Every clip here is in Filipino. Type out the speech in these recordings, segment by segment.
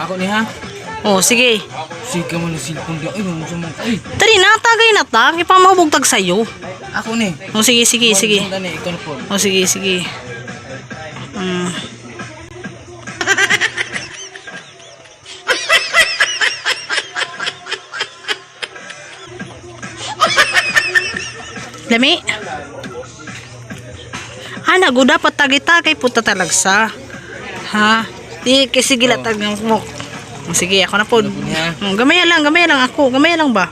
Ako ni ha. Oh, sige. Sige mo na cellphone di. Ay, mo sa mga. Ay, Tari na, tagay na ta. Kaya pa mahubog sa'yo. ako ni. Oh, sige, sige, sige. Dani, ikaw na po. Oh, sige, sige. Lami. Nago dapat tagi-tagay puta talagsa. Ha? Di kasi gilatag ng mo. Sige, ako na po. Gamay lang ako. Gamay lang ba?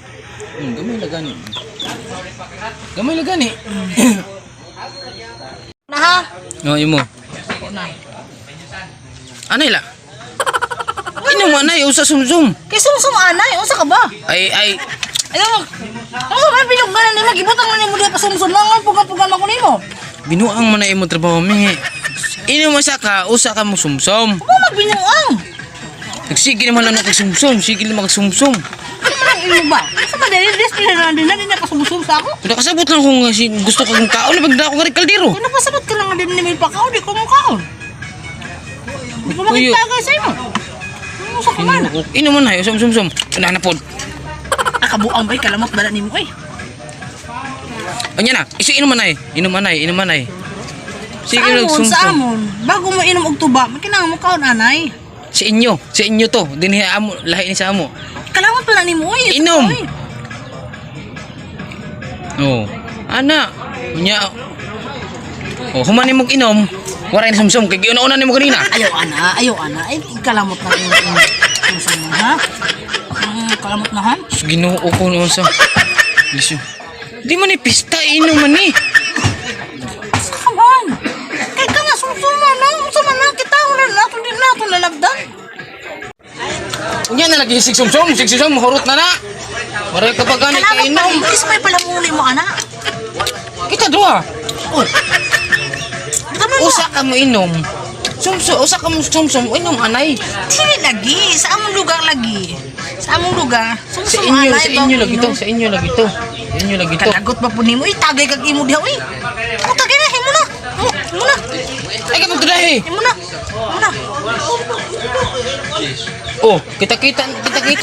Gamay na gani. Gamay na gani. Na ha? No, imo. Anay la. Ino mo anay usa sumsum. Kay sumsum anay, usa ka ba? Ay. Ano mo? Ano man pinugganan nimo gibutang man nimo diha pa sumsum lang puga-puga man ko nimo. Binuang man na imo trabaho mi. Ino mo usa ka mo sumsum. Mo magbinuang. Nagsige naman lang kag sumsum, sige naman kag sumsum. Ano man imo ba? Sa madali din na din pa sumsum sa ako. Kuda kasabot lang kung gusto kong kaon na bagda ako nga kaldero. Ano pa sabot ka lang din nimo pakaw di ko mo kaon. Di ko makitaga sa imo. Ano sa kuman? Ino man na sumsum. Una na pod. Nakabuang bay kalamot bala nimo oy. Anya na, inom man ay. Sige Sa amon, bago mo inom og tuba, makinang mo kaon anay. Sa inyo to, dinhi amo, lahi ni sa amo. Kalamot pala nimo oy. Inom. Oh, ana. Unya. Oh, human nimo inom. Wala ni sumsum kay giuna-una nimo kanina. Ayaw ana. Ay kalamot na nimo. Ha? Kalamot na han? Ginoo ko no sa. Liso. Di man ni pista inom man ni. Come on. Kay ka nga sumsuman no. Sama na kita wala nato lalabdan. Unya na lagi sumsum, hurot na na. Maray ka pa gani ka inom. Is may palamuli mo ana. Kita duha. Oh. Usa ka mo inom. Usa ka mo sumsum inom anay. Dili lagi sa among lugar lagi. Sa among lugar. Sa inyo lagi to. Kalagot pa po nimo. Itagay kag imo diha uy. Ako tagay na himo na. Himo na. Ay ka magtudahi. Himo na. Oh, kita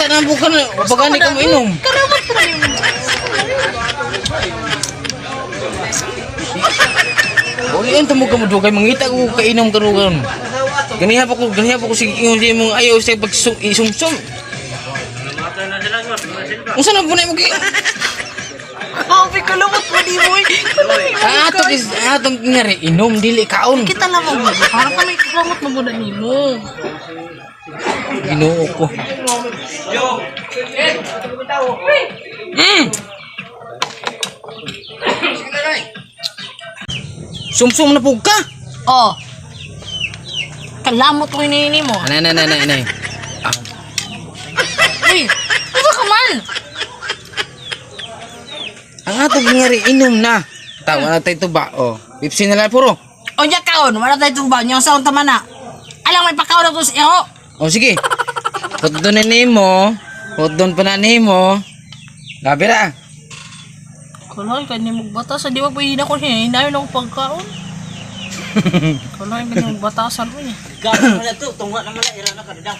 na bukan bagani ka mo inom. Kalamot pa nimo. Uli ang tamo ka mo dugay mangita ko kainom karugan. Ganiha pa ko sige ingon di mong ayaw sa pag isumsum. Unsa na bunay mo gi? Abi kalamot pa nimo. Atong ngari inom dili kaon. Kita lang mo. Para pa may kalamot mo gud nimo. Ginoo ko. Sumsum na pug ka. Oh. Kalamot ko ini mo. Anay. Uy, ano ka man? Ang atong ngari inom na. Tawa na tayo ba? Oh, Pepsi na lang puro. O diya kaon, wala tayo tuba. Niyang saon tama na. Alang may pakaon na to sa iyo. Oh, sige. Hotdon na nimo. Hotdon pa na nimo. Labi ra. Kalay, kanya magbatasan. Di ba pwede na ko siya? Hinayon akong pagkaon. Kalay, kanya magbatasan ko niya. Gano'n na to, tunga naman na, ira na kadadang.